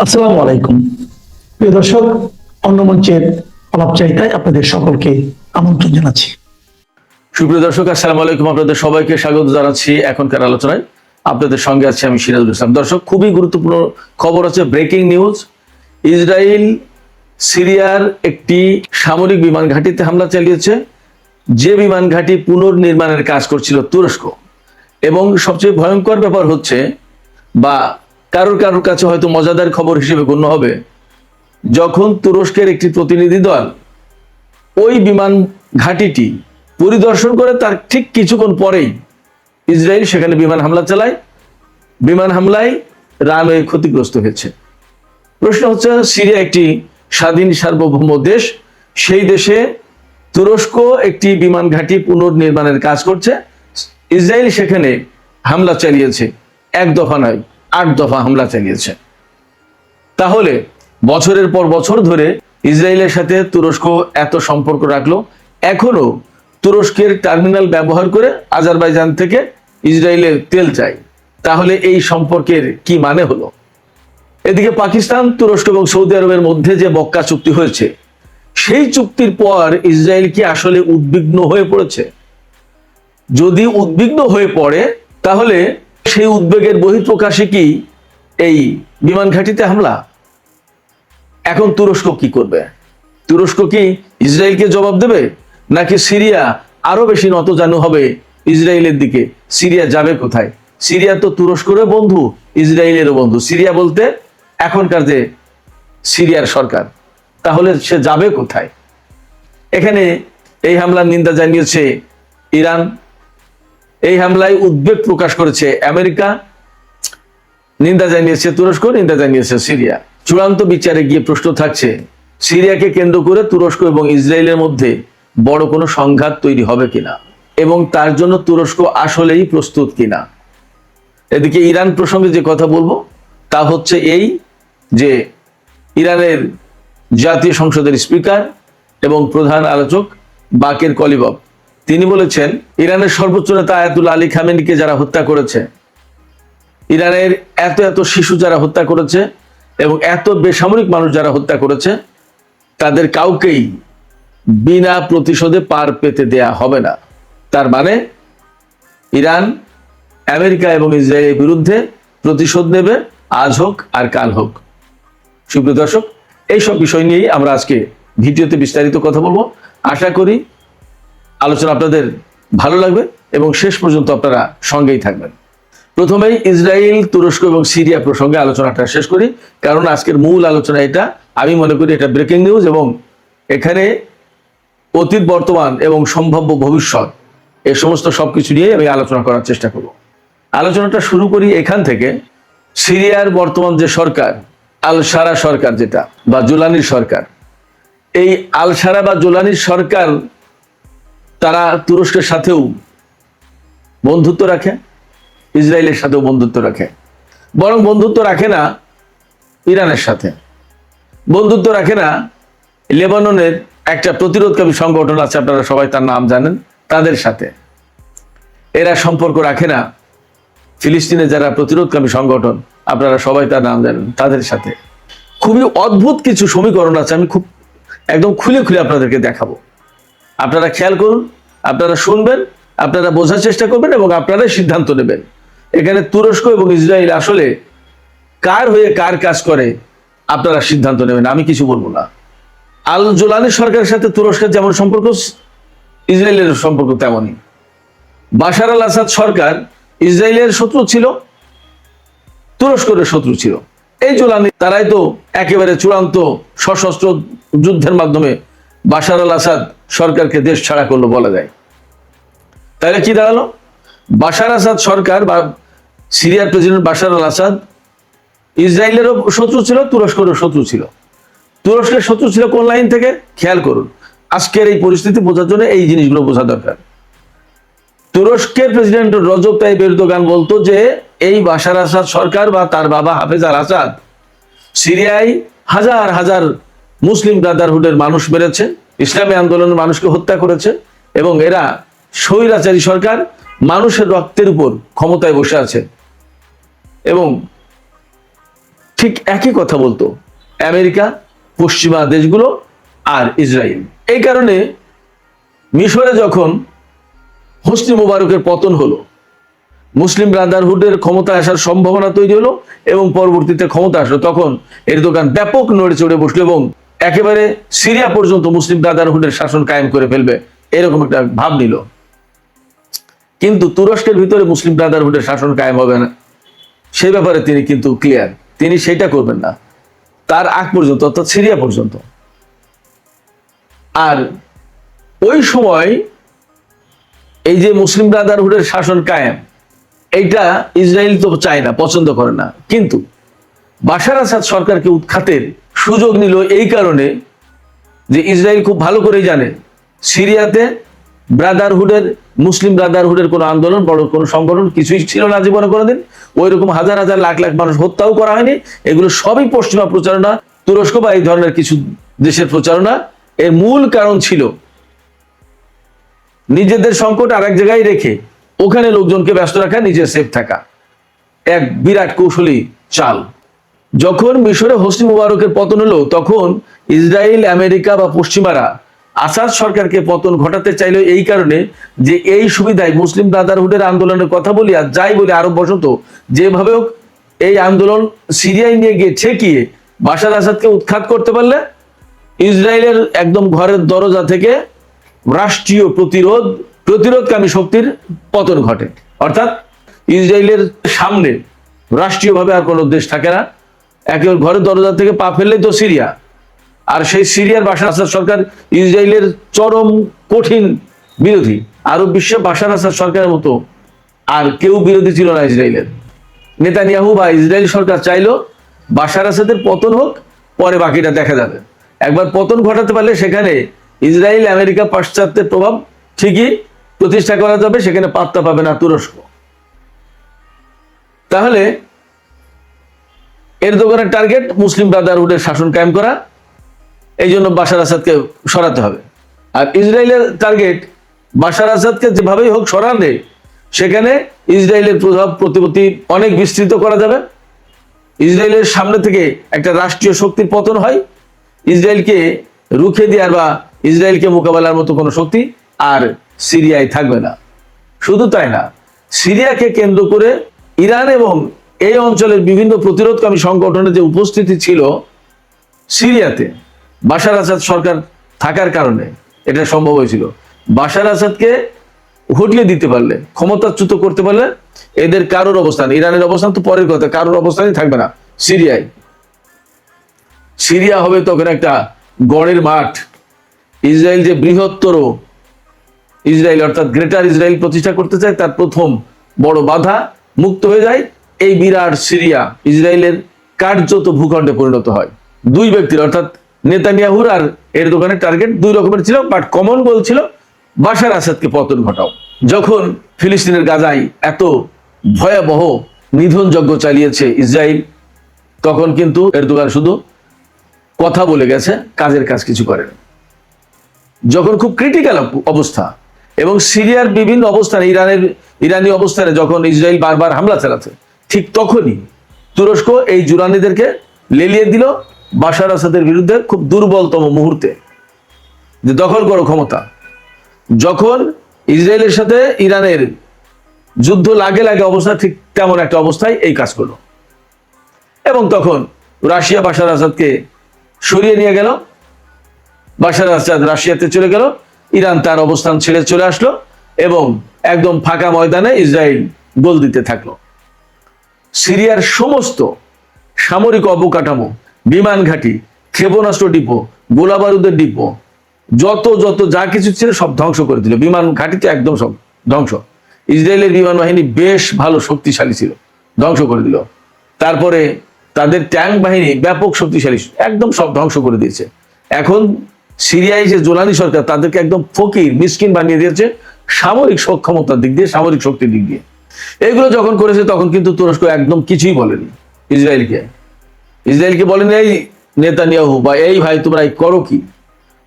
আসসালামু আলাইকুম প্রিয় দর্শক, অন্য মঞ্চের আলাপচারিতায় আপনাদের সকলকে আমন্ত্রণ জানাচ্ছি। সুপ্রিয় দর্শক, আসসালামু আলাইকুম। আপনাদের সবাইকে স্বাগত জানাচ্ছি এখনকার আলোচনায়। আপনাদের সঙ্গে আছি আমি সিরাজুল ইসলাম। দর্শক, খুবই গুরুত্বপূর্ণ খবর আছে, ব্রেকিং নিউজ। ইসরায়েল সিরিয়ার একটি সামরিক বিমান ঘাঁটিতে হামলা চালিয়েছে, যে বিমান ঘাঁটি পুনর্নির্মাণের কাজ করছিল তুরস্ক। এবং সবচেয়ে ভয়ঙ্কর ব্যাপার হচ্ছে, বা কারোর কারোর কাছে হয়তো মজাদার খবর হিসেবে গণ্য হবে, যখন তুরস্কের একটি প্রতিনিধি দল ওই বিমান ঘাঁটিটি পরিদর্শন করে তার ঠিক কিছুক্ষণ পরেই ইসরায়েল সেখানে বিমান হামলা চালায়। বিমান হামলায় রানওয়ে ক্ষতিগ্রস্ত হয়েছে। প্রশ্ন হচ্ছে, সিরিয়া একটি স্বাধীন সার্বভৌম দেশ, সেই দেশে তুরস্ক একটি বিমান ঘাঁটি পুনর্নির্মাণের কাজ করছে, ইসরায়েল সেখানে হামলা চালিয়েছে। এক দফা নয়, 8 দফা হামলা চালিয়েছে। তাহলে বছরের পর বছর ধরে ইসরায়েলের সাথে তুরস্ক এত সম্পর্ক রাখলো, এখনো তুরস্কের টার্মিনাল ব্যবহার করে আজারবাইজান থেকে ইসরায়েলের তেল চাই। তাহলে এই সম্পর্কের কি মানে হলো? এদিকে পাকিস্তান, তুরস্ক এবং সৌদি আরবের মধ্যে যে মক্কা চুক্তি হয়েছে, সেই চুক্তির পর ইসরায়েল কি আসলে উদ্বিগ্ন হয়ে পড়েছে? যদি উদ্বিগ্ন হয়ে পড়ে, তাহলে সেই উদ্বেগের বহিঃপ্রকাশে কি এই বিমান ঘাঁটিতে হামলা? এখন তুরস্ক কি করবে? তুরস্ক কি ইসরায়েলকে জবাব দেবে, নাকি সিরিয়া আরো বেশি নতজানু হবে ইসরায়েলের দিকে? সিরিয়া যাবে কোথায়? সিরিয়া তো তুরস্কেরও বন্ধু, ইসরায়েলেরও বন্ধু। সিরিয়া বলতে এখনকার যে সিরিয়ার সরকার, তাহলে সে যাবে কোথায়? এখানে এই হামলার নিন্দা জানিয়েছে ইরান, এই হামলায় উদ্বেগ প্রকাশ করেছে আমেরিকা, নিন্দা জানিয়েছে তুরস্ক, নিন্দা জানিয়েছে সিরিয়া। চূড়ান্ত বিচারে গিয়ে প্রশ্ন থাকছে, সিরিয়াকে কেন্দ্র করে তুরস্ক এবং ইসরায়েলের মধ্যে বড় কোনো সংঘাত তৈরি হবে কিনা, এবং তার জন্য তুরস্ক আসলেই প্রস্তুত কিনা। এদিকে ইরান প্রসঙ্গে যে কথা বলবো তা হচ্ছে এই যে, ইরানের জাতীয় সংসদের স্পিকার এবং প্রধান আলোচক বাকের কলিবফ, তিনি বলেছেন, ইরানের সর্বোচ্চ নেতা আয়াতুল্লাহ আলী খামেনিকে যারা হত্যা করেছে, ইরানের এত এত শিশু যারা হত্যা করেছে এবং এত বেসামরিক মানুষ যারা হত্যা করেছে, তাদের কাউকেই বিনা প্রতিশোধে পার পেতে দেয়া হবে না। তার মানে ইরান আমেরিকা এবং ইসরায়েলের বিরুদ্ধে প্রতিশোধ নেবে, আজ হোক আর কাল হোক। সুপ্রিয় দর্শক, এইসব বিষয় নিয়েই আমরা আজকে ভিডিওতে বিস্তারিত কথা বলবো। আশা করি আলোচনা আপনাদের ভালো লাগবে এবং শেষ পর্যন্ত আপনারা সঙ্গেই থাকবেন। প্রথমেই ইসরায়েল, তুরস্ক এবং সিরিয়া প্রসঙ্গে আলোচনাটা শেষ করি, কারণ আজকের মূল আলোচনা এটা। আমি মনে করি এটা ব্রেকিং নিউজ, এবং এখানে অতীত, বর্তমান এবং সম্ভাব্য ভবিষ্যৎ, এই সমস্ত সবকিছু নিয়ে আমি আলোচনা করার চেষ্টা করব। আলোচনাটা শুরু করি এখান থেকে। সিরিয়ার বর্তমান যে সরকার, আল সারা সরকার যেটা, বা জুলানির সরকার, এই আল সারা বা জুলানির সরকার, তারা তুরস্কের সাথেও বন্ধুত্ব রাখে, ইসরায়েলের সাথেও বন্ধুত্ব রাখে। বরং বন্ধুত্ব রাখে না ইরানের সাথে, বন্ধুত্ব রাখে না লেবাননের একটা প্রতিরোধকামী সংগঠন আছে, আপনারা সবাই তার নাম জানেন, তাদের সাথে। এরা সম্পর্ক রাখে না ফিলিস্তিনে যারা প্রতিরোধকামী সংগঠন, আপনারা সবাই তার নাম জানেন, তাদের সাথে। খুবই অদ্ভুত কিছু সমীকরণ আছে, আমি খুব একদম খুলে খুলে আপনাদেরকে দেখাবো। আপনারা খেয়াল করুন, আপনারা শুনবেন, আপনারা বোঝার চেষ্টা করবেন এবং আপনারাই সিদ্ধান্ত নেবেন। এখানে তুরস্ক এবং ইসরায়েল আসলে কার হয়ে কার কাজ করে, আপনারা সিদ্ধান্ত নেবেন, আমি কিছু বলবো না। আল জুলানি সরকারের সাথে তুরস্কের যেমন সম্পর্ক, ইসরায়েলের সম্পর্ক তেমনই। বাশার আল আসাদ সরকার ইসরায়েলের শত্রু ছিল, তুরস্কের শত্রু ছিল। এই জুলানি, তারাই তো একেবারে চূড়ান্ত সশস্ত্র যুদ্ধের মাধ্যমে বাশার আল আসাদ সরকারকে দেশ ছাড়া করলো বলা যায়। তাহলে কি দাঁড়ালো? বাশার আসাদ সরকার বা সিরিয়ার প্রেসিডেন্ট বাশার আল আসাদ ইসরায়েলেরও শত্রু ছিল, তুরস্কেরও শত্রু ছিল। তুরস্কের শত্রু ছিল কোন লাইন থেকে? খেয়াল করুন, আজকের এই পরিস্থিতি বোঝার জন্য এই জিনিসগুলো বোঝা দরকার। তুরস্কের প্রেসিডেন্ট রজব তাইয়িপ এরদোগান বলতো যে, এই বাশার আসাদ সরকার বা তার বাবা হাফেজ আল আসাদ সিরিয়ায় হাজার হাজার মুসলিম ব্রাদারহুডের মানুষ মেরেছে, ইসলামী আন্দোলনের মানুষকে হত্যা করেছে, এবং এরা স্বৈরাচারী সরকার, মানুষের রক্তের উপর ক্ষমতায় বসে আছে, এবং ঠিক একই কথা বলতো আমেরিকা, পশ্চিমা দেশগুলো আর ইসরায়েল। এই কারণে মিশরে যখন হোসনি মুবারকের পতন হলো, মুসলিম ব্রাদারহুডের ক্ষমতা আসার সম্ভাবনা তৈরি হলো এবং পরবর্তীতে ক্ষমতা আসলো, তখন এরদোগান ব্যাপক নড়ে চড়ে বসলো এবং একেবারে সিরিয়া পর্যন্ত মুসলিম ব্রাদারহুডের শাসন কায়েম করে ফেলবে এরকম একটা ভাব নিল। কিন্তু তুরস্কের ভিতরে মুসলিম ব্রাদারহুডের শাসন কায়েম হবে না, সে ব্যাপারে তিনি কিন্তু ক্লিয়ার, তিনি সেটা করবেন না তার আগ পর্যন্ত, অর্থাৎ সিরিয়া পর্যন্ত। আর ওই সময় এই যে মুসলিম ব্রাদারহুডের শাসন কায়েম, এইটা ইসরায়েল তো চায় না, পছন্দ করে না। কিন্তু বাশার আসাদ সরকারকে উৎখাতের সুযোগ নিল এই কারণে যে ইসরায়েল খুব ভালো করেই জানে সিরিয়াতে ব্রাদারহুডের, মুসলিম ব্রাদারহুডের কোনো আন্দোলন, বড় কোনো সংগঠন কিছুই ছিল না জীবনে কোনোদিন। ওই রকম হাজার হাজার লাখ লাখ মানুষ হত্যাও করা হয়নি। এগুলো সবই পশ্চিমা প্রচারণা, তুরস্ক বা এই ধরনের কিছু দেশের প্রচারণা। এর মূল কারণ ছিল নিজেদের সংকট আর এক জায়গায় রেখে ওখানে লোকজনকে ব্যস্ত রাখা, নিজের সেফ থাকা, এক বিরাট কৌশলী চাল। যখন মিশরে হোসনি মুবারকের পতন হলো, তখন ইসরায়েল, আমেরিকা বা পশ্চিমারা আসাদ সরকারকে পতন ঘটাতে চাইল এই কারণে যে এই সুবিধায় মুসলিম ব্রাদারহুডের আন্দোলনের কথা বলি আর যাই বলি আরব বসন্ত, যেভাবে হোক এই আন্দোলন সিরিয়ায় নিয়ে গিয়ে ঠেকিয়ে বাশার আসাদকে উৎখাত করতে পারলে ইসরায়েলের একদম ঘরের দরজা থেকে রাষ্ট্রীয় প্রতিরোধকামী শক্তির পতন ঘটে। অর্থাৎ ইসরায়েলের সামনে রাষ্ট্রীয়ভাবে আর কোনো দেশ থাকে না, একেবারে ঘরের দরজা থেকে পা ফেললেই তো সিরিয়া। আর সেই সিরিয়ার বাশার আসাদ সরকার ইসরায়েলের চরম কঠিন বিরোধী। আরব বিশ্বে বাশার আসাদ সরকারের মতো আর কেউ বিরোধী ছিল না ইসরায়েলের। নেতানিয়াহু বা ইসরায়েল সরকার চাইলো বাশার আসাদের পতন হোক, পরে বাকিটা দেখা যাবে। একবার পতন ঘটাতে পারলে সেখানে ইসরায়েল, আমেরিকা, পাশ্চাত্যের প্রভাব ঠিকই প্রতিষ্ঠা করা যাবে, সেখানে পাত্তা পাবে না তুরস্ক। তাহলে এরদোগানের টার্গেট মুসলিম ব্রাদারহুডের শাসন কায়েম করা, এই জন্য বাশার আসাদকে সরাতে হবে। আর ইসরায়েলের টার্গেট বাশার আসাদকে যেভাবেই হোক সরালে সেখানে ইসরায়েলের প্রভাব প্রতিপত্তি অনেক বিস্তৃত করা যাবে। ইসরায়েলের সামনে থেকে একটা রাষ্ট্রীয় শক্তির পতন হয়, ইসরায়েলকে রুখে দেওয়ার বা ইসরায়েলকে মোকাবেলার মতো কোনো শক্তি আর সিরিয়ায় থাকবে না। শুধু তাই না, সিরিয়াকে কেন্দ্র করে ইরান এবং এই অঞ্চলের বিভিন্ন প্রতিরোধকামী সংগঠনের যে উপস্থিতি ছিল সিরিয়াতে, বাশার আসাদ সরকার থাকার কারণে এটা সম্ভব হয়েছিল। বাশার আসাদকে হটিয়ে দিতে পারলে, ক্ষমতাচ্যুত করতে পারলে এদের কারোর অবস্থান, ইরানের অবস্থান তো পরের কথা, কারোর অবস্থানই থাকবে না সিরিয়ায়। সিরিয়া হবে তখন একটা গড়ের মাঠ। ইসরায়েল যে বৃহত্তর ইসরায়েল অর্থাৎ গ্রেটার ইসরায়েল প্রতিষ্ঠা করতে চায়, তার প্রথম বড় বাধা মুক্ত হয়ে যায়। এই বিরাট সিরিয়া ইসরায়েলের কার্যত ভূখণ্ডে পরিণত হয়। দুই ব্যক্তির অর্থাৎ নেতানিয়াহুর আর এরদোগানের টার্গেট দুই রকমের ছিল, বাট কমন গোল ছিল বাশার আসাদকে পতন ঘটাও। যখন ফিলিস্তিনের গাজায় এত ভয়াবহ নিধনযজ্ঞ চালিয়েছে ইসরায়েল, তখন কিন্তু এরদোগান শুধু কথা বলে গেছে, কাজের কাজ কিছু করেনি। যখন খুব ক্রিটিক্যাল অবস্থা এবং সিরিয়ার বিভিন্ন অবস্থানে, ইরানি অবস্থানে যখন ইসরায়েল বারবার হামলা চালাচ্ছে, ঠিক তখনই তুরস্ক এই জুরানিদেরকে লেলিয়ে দিল বাশার আসাদের বিরুদ্ধে খুব দুর্বলতম মুহূর্তে, যে দখল করো ক্ষমতা। যখন ইসরায়েলের সাথে ইরানের যুদ্ধ লাগে অবস্থা, ঠিক তেমন একটা অবস্থায় এই কাজ করলো। এবং তখন রাশিয়া বাশার আসাদকে সরিয়ে নিয়ে গেল, বাশার আসাদ রাশিয়াতে চলে গেল, ইরান তার অবস্থান ছেড়ে চলে আসলো এবং একদম ফাঁকা ময়দানে ইসরায়েল গোল দিতে থাকলো। সিরিয়ার সমস্ত সামরিক অবকাঠামো, বিমান ঘাঁটি, ক্ষেপণাস্ত্র ডিপো, গোলাবারুদের ডিপো, যত যা কিছু ছিল সব ধ্বংস করে দিল। বিমান ঘাঁটিতে একদম সব ধ্বংস। ইসরায়েলের বিমান বাহিনী বেশ ভালো শক্তিশালী ছিল, ধ্বংস করে দিল। তারপরে তাদের ট্যাঙ্ক বাহিনী ব্যাপক শক্তিশালী, একদম সব ধ্বংস করে দিয়েছে। এখন সিরিয়ায় যে জোলানি সরকার, তাদেরকে একদম ফকির মিসকিন বানিয়ে দিয়েছে সামরিক সক্ষমতার দিক দিয়ে, সামরিক শক্তির দিক দিয়ে। এগুলো যখন করেছে তখন কিন্তু তুরস্ক একদম কিছুই বলেনি ইসরায়েলকে বলেনি এই নেতানিয়াহু বা এই ভাই তোমরা করো কি।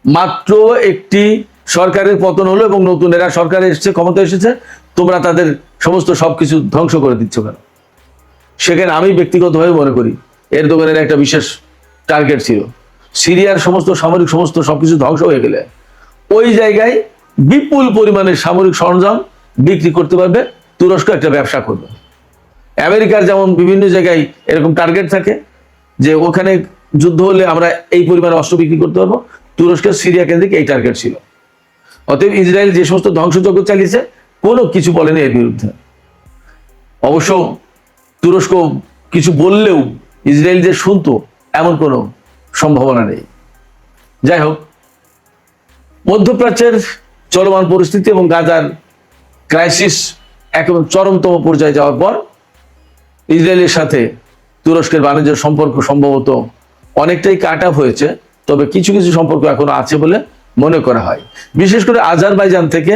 মাত্র একটি সরকারের পতন হলো এবং নতুন এরা সরকার এসেছে, ক্ষমতা এসেছে, তোমরা তাদের সমস্ত সবকিছু ধ্বংস করে দিচ্ছ কেন? সেখানে আমি ব্যক্তিগতভাবে মনে করি এরদোগানের একটা বিশেষ টার্গেট ছিল। সিরিয়ার সমস্ত সামরিক সবকিছু ধ্বংস হয়ে গেলে ওই জায়গায় বিপুল পরিমাণে সামরিক সরঞ্জাম বিক্রি করতে পারবে, তুরস্ক একটা ব্যবসা করবে। আমেরিকার যেমন বিভিন্ন জায়গায় এরকম টার্গেট থাকে যে ওখানে যুদ্ধ হলে আমরা এই পরিমাণে অস্ত্র বিক্রি করতে পারবো, তুরস্কের সিরিয়া কেন্দ্রিক এই টার্গেট ছিল। অতএব ইসরায়েল যে সমস্ত ধ্বংসযজ্ঞ চালিয়েছে কোনো কিছু বলেনি এর বিরুদ্ধে। অবশ্য তুরস্ক কিছু বললেও ইসরায়েল যে শুনতো এমন কোনো সম্ভাবনা নেই। যাই হোক, মধ্যপ্রাচ্যের চলমান পরিস্থিতি এবং গাজার ক্রাইসিস একেবারে চরমতম পর্যায়ে যাওয়ার পর ইসরায়েলের সাথে তুরস্কের বাণিজ্য সম্পর্ক সম্ভবত অনেকটাই কাট অফ হয়েছে, তবে কিছু কিছু সম্পর্ক এখনো আছে বলে মনে করা হয়। বিশেষ করে আজারবাইজান থেকে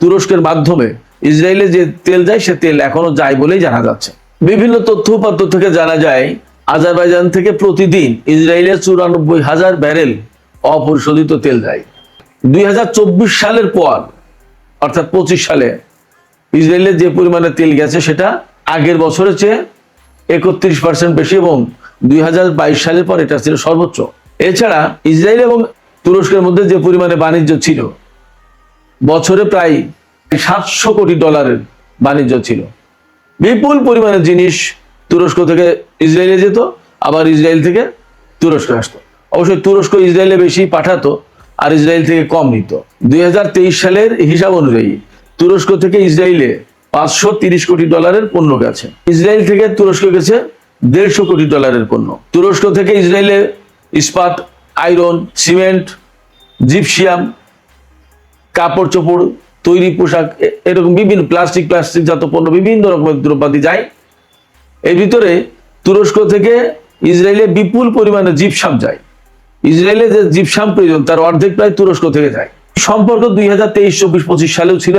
তুরস্কের মাধ্যমে ইসরায়েলে যে তেল যায় সে তেল এখনো যায় বলেই জানা যাচ্ছে। বিভিন্ন তথ্য উপাত্ত থেকে জানা যায় আজারবাইজান থেকে প্রতিদিন ইসরায়েলের 94,000 ব্যারেল অপরিশোধিত তেল যায়। 2024 সালের পর অর্থাৎ 25 সালে ইসরায়েলের যে পরিমাণে তেল গেছে সেটা আগের বছরের চেয়ে 31% বেশি এবং 2022 সালের পর এটা ছিল সর্বোচ্চ। এছাড়া ইসরায়েল এবং তুরস্কের মধ্যে যে পরিমাণে বাণিজ্য ছিল, বছরে প্রায় $700 কোটি বাণিজ্য ছিল। বিপুল পরিমাণে জিনিস তুরস্ক থেকে ইসরায়েলে যেত, আবার ইসরায়েল থেকে তুরস্ক আসতো। অবশ্যই তুরস্ক ইসরায়েলে বেশি পাঠাতো আর ইসরায়েল থেকে কম নিত। 2023 সালের হিসাব অনুযায়ী তুরস্ক থেকে ইসরায়েলে $530 কোটি পণ্য গেছে। ইসরায়েল থেকে তুরস্ক গেছে $150 কোটি পণ্য। তুরস্ক থেকে ইসরায়েলে ইস্পাত, আয়রন, সিমেন্ট, জিপসিয়াম, কাপড় চোপড়, তৈরি পোশাক, এরকম বিভিন্ন প্লাস্টিক জাত পণ্য, বিভিন্ন রকমের দ্রব্যাদি যায়। এর ভিতরে তুরস্ক থেকে ইসরায়েলে বিপুল পরিমাণে জিপসাম যায়। ইসরায়েলে যে জিপসাম প্রয়োজন তার অর্ধেক প্রায় তুরস্ক থেকে যায়। সম্পর্ক 2023, 24, 25 সালেও ছিল,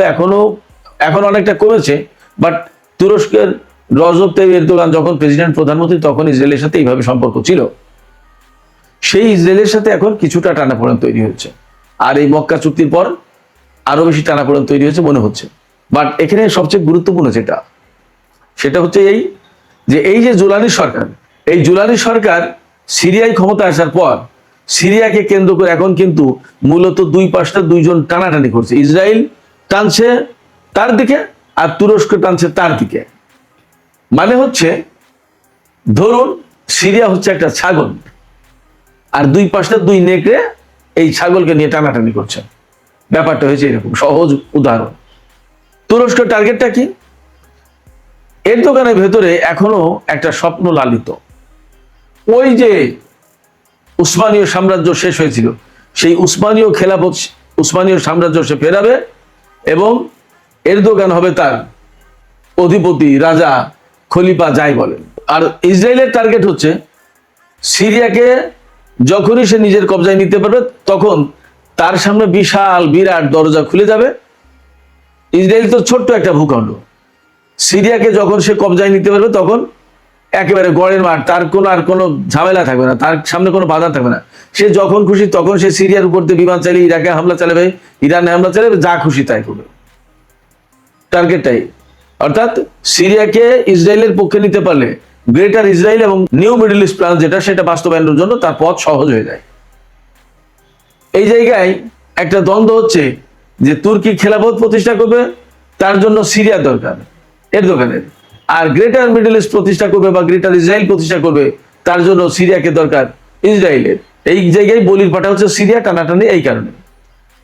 এখন অনেকটা কমেছে। বাট তুরস্কের রজব তাইয়িপ এরদোগান যখন প্রেসিডেন্ট, প্রধানমন্ত্রী, তখন ইসরায়েলের সাথে এইভাবে সম্পর্ক ছিল। সেই ইসরায়েলের সাথে এখন কিছুটা টানাপোড়েন তৈরি হচ্ছে, আর এই মক্কা চুক্তির পর আরো বেশি টানাপোড়েন তৈরি হচ্ছে মনে হচ্ছে। বাট এখানে সবচেয়ে গুরুত্বপূর্ণ সেটা হচ্ছে এই যে জুলানি সরকার, এই জুলানি সরকার সিরিয়ায় ক্ষমতা আসার পর সিরিয়াকে কেন্দ্র করে এখন কিন্তু মূলত দুই পাশটা দুইজন টানাটানি করছে। ইসরায়েল টানছে তার দিকে আর তুরস্ক টানছে তার দিকে। মানে হচ্ছে, ধরুন সিরিয়া হচ্ছে একটা ছাগল আর দুই পাশটা দুই নেকড়ে এই ছাগলকে নিয়ে টানাটানি করছে। ব্যাপারটা হয়েছে এরকম। সহজ উদাহরণ, তুরস্কের টার্গেটটা কি? এরদোগানের ভেতরে এখনো একটা স্বপ্ন লালিত। ওই যে উসমানীয় সাম্রাজ্য শেষ হয়েছিল, সেই উসমানীয় খেলাফত, উসমানীয় সাম্রাজ্য সে ফেরাবে এবং এরদোগান হবে তার অধিপতি, রাজা, খলিফা, যাই বলেন। আর ইসরায়েলের টার্গেট হচ্ছে সিরিয়াকে যখনই সে নিজের কবজায় নিতে পারবে তখন তার সামনে বিরাট দরজা খুলে যাবে। ইসরায়েল তো ছোট্ট একটা ভূখণ্ড, সিরিয়াকে যখন সে কবজায় নিতে পারবে তখন একেবারে গড়ের মাঠ, তার কোনো ঝামেলা থাকবে না, তার সামনে কোনো বাধা থাকবে না। সে যখন খুশি তখন সে সিরিয়ার উপর দিয়ে বিমান চালিয়ে ইরাকে হামলা চালাবে, ইরানে হামলা চালাবে, যা খুশি তাই করবে। টার্গেটটাই, অর্থাৎ সিরিয়াকে ইসরায়েলের পক্ষে নিতে পারলে গ্রেটার ইসরায়েল এবং নিউ মিডল ইস্ট প্ল্যান সেটা বাস্তবায়নের জন্য তার পথ সহজ হয়ে যায়। এই জায়গায় একটা দ্বন্দ্ব হচ্ছে যে তুর্কি খেলাফত প্রতিষ্ঠা করবে, তার জন্য সিরিয়া দরকার এরদোগানের, আর গ্রেটার মিডল ইস্ট প্রতিষ্ঠা করবে বা গ্রেটার ইসরায়েল প্রতিষ্ঠা করবে, তার জন্য সিরিয়াকে দরকার ইসরায়েলের। এই জায়গায় বলির পাঠা হচ্ছে সিরিয়া, টানাটানি এই কারণে।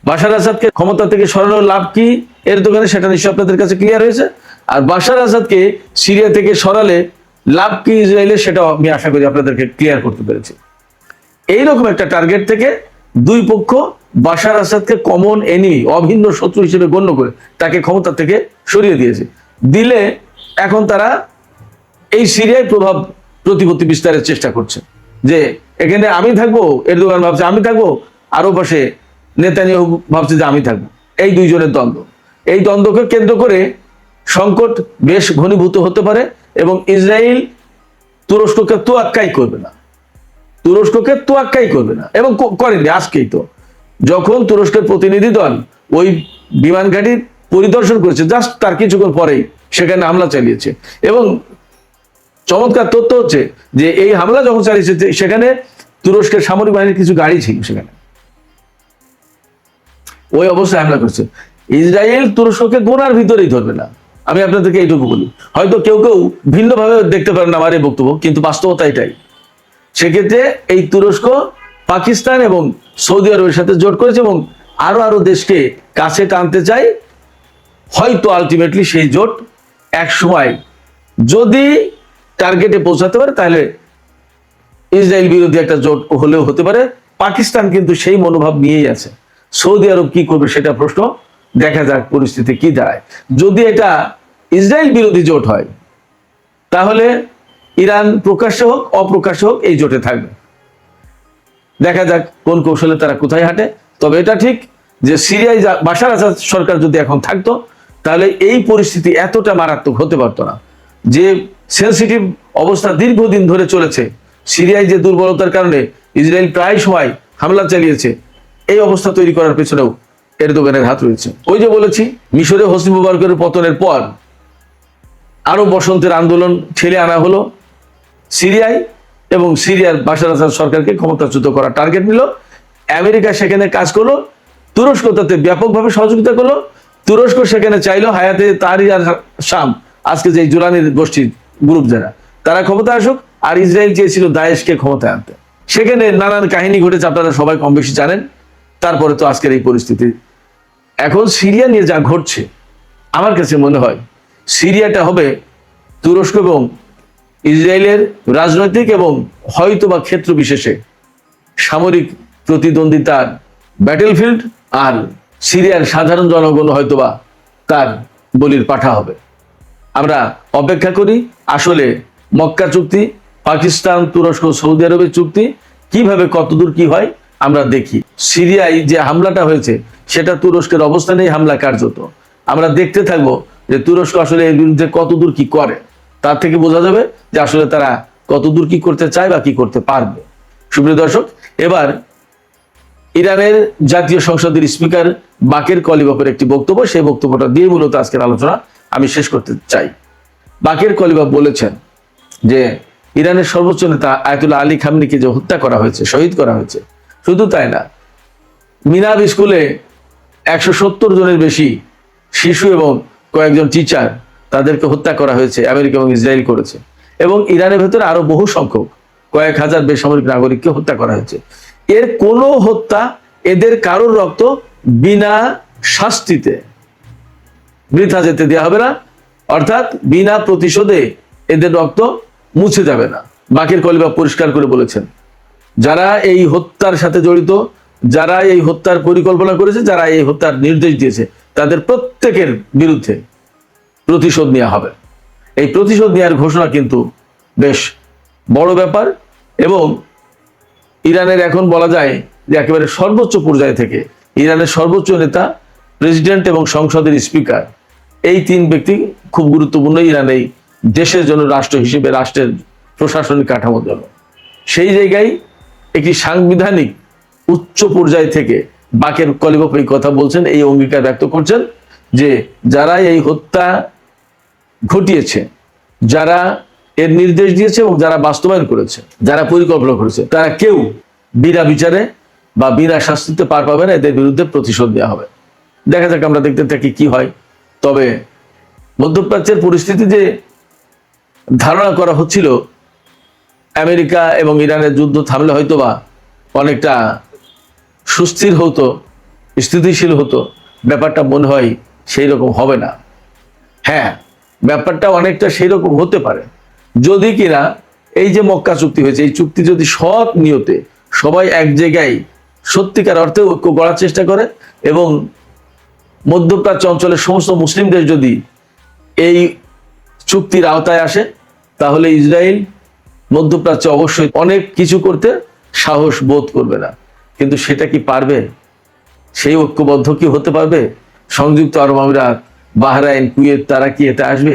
বাশার আসাদকে ক্ষমতা থেকে সরানোর লাভ কি এরদোগানের, সেটা নিশ্চয়ই আপনাদের কাছে ক্লিয়ার হয়েছে। আর বাশার আসাদকে সিরিয়া থেকে সরালে লাভ কি ইসরায়েলের, সেটাও আমি আশা করি আপনাদেরকে ক্লিয়ার করতে পেরেছি। এইরকম একটা টার্গেট থেকে দুই পক্ষ বাশার আসাদকে কমন এনিমি, অভিন্ন শত্রু হিসেবে গণ্য করে তাকে ক্ষমতা থেকে সরিয়ে দিলে এখন তারা এই সিরিয়ায় প্রতিপত্তি বিস্তারের চেষ্টা করছে। যে এখানে আমি থাকবো, এরদোগান ভাবছে আমি থাকবো, আরো পাশে নেতানিয়াহু ভাবছে যে আমি থাকবো। এই দুইজনের দ্বন্দ্ব, এই দ্বন্দ্বকে কেন্দ্র করে সংকট বেশ ঘনীভূত হতে পারে এবং ইসরায়েল তুরস্ককে তোয়াক্কাই করবে না এবং করেনি। আজকেই তো যখন তুরস্কের প্রতিনিধি দল ওই বিমান ঘাঁটি পরিদর্শন করেছে, জাস্ট তার কিছুক্ষণ পরেই সেখানে হামলা চালিয়েছে এবং চমৎকার তথ্য হচ্ছে যে এই হামলা যখন চালিয়েছে সেখানে তুরস্কের সামরিক বাহিনীর কিছু গাড়ি ছিল সেখানে, ওই অবস্থায় হামলা করছে। ইসরায়েল তুরস্ককে গোনার ভিতরেই ধরবে না, আমি আপনাদেরকে এইটুকু বলি। হয়তো কেউ কেউ ভিন্নভাবে দেখতে পারেন আমার এই বক্তব্য, কিন্তু বাস্তবতা এটাই। সেক্ষেত্রে এই তুরস্ক পাকিস্তান এবং সৌদি আরবের সাথে জোট করেছে এবং আরো দেশকে কাছে টানতে চায়। হয়তো আলটিমেটলি সেই জোট এক সময় যদি টার্গেটে পৌঁছাতে পারে তাহলে ইসরায়েল বিরোধী একটা জোট হলেও হতে পারে। পাকিস্তান কিন্তু সেই মনোভাব নিয়েই আছে। সৌদি আরব কি করবে সেটা প্রশ্ন, দেখা যাক পরিস্থিতি কি দাঁড়ায়। যদি এটা ইসরায়েল বিরোধী জোট হয় তাহলে ইরান প্রকাশ্যে হোক অপ্রকাশ্যে হোক এই জোটে থাকবে। দেখা যাক কোন কৌশলে তারা কোথায় হাঁটে। তবে এটা ঠিক যে সিরিয়ায় বাশার আসাদ সরকার যদি এখন থাকতো তাহলে এই পরিস্থিতি এতটা মারাত্মক হতে পারতো না। যে সেনসিটিভ অবস্থা দীর্ঘদিন ধরে চলেছে, সিরিয়ায় যে দুর্বলতার কারণে ইসরায়েল প্রায় সময় হামলা চালিয়েছে, এই অবস্থা তৈরি করার পেছনেও এরদোগানের হাত রয়েছে। ওই যে বলেছি, মিশরে হোসনি মুবারকের পতনের পর আরো বসন্তের আন্দোলন ঠেলে আনা হলো সিরিয়ায় এবং সিরিয়ার বাশার আসাদ সরকারকে ক্ষমতাচ্যুত করার টার্গেট নিল। আমেরিকা সেখানে কাজ করলো, তুরস্ক তাতে ব্যাপকভাবে সহযোগিতা করলো। তুরস্ক সেখানে চাইলো হায়াতে তাহরির আর শাম, আজকে যে জুলানির গোষ্ঠীর গ্রুপ যারা, তারা ক্ষমতা আসুক, আর ইসরায়েল চেয়েছিল দায়েশকে ক্ষমতায় আনতে। সেখানে নানান কাহিনী ঘটেছে, আপনারা সবাই কম বেশি জানেন। তারপরে তো আজকের এই পরিস্থিতি। এখন সিরিয়া নিয়ে যা ঘটছে, আমার কাছে মনে হয় সিরিয়াটা হবে তুরস্ক এবং ইসরায়েলের রাজনৈতিক এবং হয়তো বা ক্ষেত্র বিশেষে সামরিক প্রতিদ্বন্দ্বিতার ব্যাটেলফিল্ড, আর সিরিয়ার সাধারণ জনগণ হয়তোবা তার বলির পাঠা হবে। আমরা অপেক্ষা করি আসলে মক্কা চুক্তি, পাকিস্তান তুরস্ক সৌদি আরবের চুক্তি কিভাবে কতদূর কি হয় আমরা দেখি। সিরিয়ায় যে হামলাটা হয়েছে সেটা তুরস্কের অবস্থানেই হামলা কার্যত। আমরা দেখতে থাকবো যে তুরস্ক আসলে এর বিরুদ্ধে কতদূর কি করে, তার থেকে বোঝা যাবে যে আসলে তারা কতদূর কি করতে চায় বা কি করতে পারবে। সুপ্রিয় দর্শক, এবার ইরানের জাতীয় সংসদের স্পিকার বাকের কলিবাফের একটি বক্তব্য, সেই বক্তব্যটা দিয়ে মূলত আজকের আলোচনা আমি শেষ করতে চাই। বাকের কলিবাফ বলেছেন যে ইরানের সর্বোচ্চ নেতা আয়াতুল্লাহ আলী খামনিকে যে হত্যা করা হয়েছে, শহীদ করা হয়েছে, শুধু তাই না, মিনাব স্কুলে 170 জনের বেশি শিশু এবং কয়েকজন টিচার তাদেরকে হত্যা করা হয়েছে, আমেরিকা এবং ইসরায়েল করেছে। এবং ইরানের ভেতরে আরো বহু সংখ্যক কয়েক হাজার বেসামরিক নাগরিককে হত্যা করা হয়েছে। এর কোনো হত্যা, এদের কারোর রক্ত বিনা শাস্তিতে বৃথা যেতে দেওয়া হবে না, অর্থাৎ বিনা প্রতিশোধে এদের রক্ত মুছে যাবে না। বাকের কলিবাফ পরিষ্কার করে বলেছেন যারা এই হত্যার সাথে জড়িত, যারা এই হত্যার পরিকল্পনা করেছে, যারা এই হত্যার নির্দেশ দিয়েছে, তাদের প্রত্যেকের বিরুদ্ধে প্রতিশোধ নেওয়া হবে। এই প্রতিশোধ নেওয়ার ঘোষণা কিন্তু বেশ বড় ব্যাপার। এবং ইরানের এখন বলা যায় যে একেবারে সর্বোচ্চ পর্যায় থেকে ইরানের সর্বোচ্চ নেতা, প্রেসিডেন্ট এবং সংসদের স্পিকার, এই তিন ব্যক্তি খুব গুরুত্বপূর্ণ ইরান এই দেশের জন্য, রাষ্ট্র হিসেবে, রাষ্ট্রের প্রশাসনিক কাঠামোর জন্য। সেই জায়গায় একটি সাংবিধানিক উচ্চ পর্যায় থেকে বাকের কলিবাফ এই কথা বলছেন, এই অঙ্গীকার ব্যক্ত করছেন যে যারা এই হত্যা ঘটিয়েছে, যারা এর নির্দেশ দিয়েছে এবং যারা বাস্তবায়ন করেছে, যারা পরিকল্পনা করেছে, তারা কেউ বিনা বিচারে বা বিনা শাস্তিতে পার পাবে না, এদের বিরুদ্ধে প্রতিশোধ দেওয়া হবে। দেখা যাক, আমরা দেখতে থাকি কি হয়। তবে মধ্যপ্রাচ্যের পরিস্থিতি যে ধারণা করা হচ্ছিল আমেরিকা এবং ইরানের যুদ্ধ থামলে হয়তোবা অনেকটা সুস্থির হতো, স্থিতিশীল হতো, ব্যাপারটা মনে হয় সেই রকম হবে না। হ্যাঁ, ব্যাপারটা অনেকটা সেই রকম হতে পারে যদি কিনা এই যে মক্কা চুক্তি হয়েছে, এই চুক্তি যদি সৎ নিয়তে সবাই এক জায়গায় সত্যিকার অর্থে ঐক্য গড়ার চেষ্টা করে এবং মধ্যপ্রাচ্য অঞ্চলের সমস্ত মুসলিম দেশ যদি এই চুক্তির আওতায় আসে, তাহলে ইসরায়েল মধ্যপ্রাচ্যে অবশ্যই অনেক কিছু করতে সাহস বোধ করবে না। কিন্তু সেটা কি পারবে? সেই ঐক্যবদ্ধ কি হতে পারবে? সংযুক্ত আরব আমিরাত, বাহরাইন, কুয়েত, তারা কি এতে আসবে?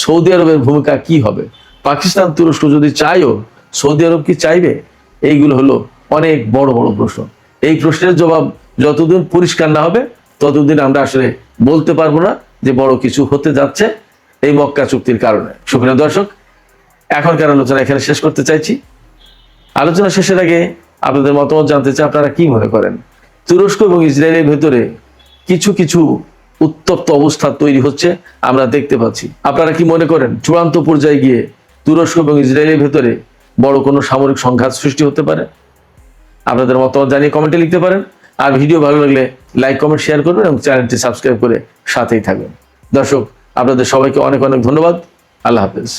সৌদি আরবের ভূমিকা কি হবে? পাকিস্তান, তুরস্ক যদি চাইও, সৌদি আরব কি চাইবে? এইগুলো হলো অনেক বড় বড় প্রশ্ন। এই প্রশ্নের জবাব যতদিন পরিষ্কার না হবে ততদিন আমরা আসলে বলতে পারবো না যে বড় কিছু হতে যাচ্ছে এই মক্কা চুক্তির কারণে। সুপ্রিয় দর্শক, এখনকার আলোচনা এখানে শেষ করতে চাইছি। আলোচনা শেষের আগে আপনাদের মতামত জানতে চাই, আপনারা কি মনে করেন তুরস্ক এবং ইসরায়েলের ভেতরে কিছু কিছু উত্তপ্ত অবস্থা তৈরি হচ্ছে আমরা দেখতে পাচ্ছি। আপনারা কি মনে করেন চূড়ান্ত পর্যায়ে গিয়ে তুরস্ক এবং ইসরায়েলের ভেতরে বড় কোনো সামরিক সংঘাত সৃষ্টি হতে পারে? আপনাদের মতামত জানিয়ে কমেন্টে লিখতে পারেন। আর ভিডিও ভালো লাগলে লাইক কমেন্ট শেয়ার করবেন এবং চ্যানেলটি সাবস্ক্রাইব করে সাথেই থাকবেন। দর্শক, আপনাদের সবাইকে অনেক অনেক ধন্যবাদ। আল্লাহ হাফেজ।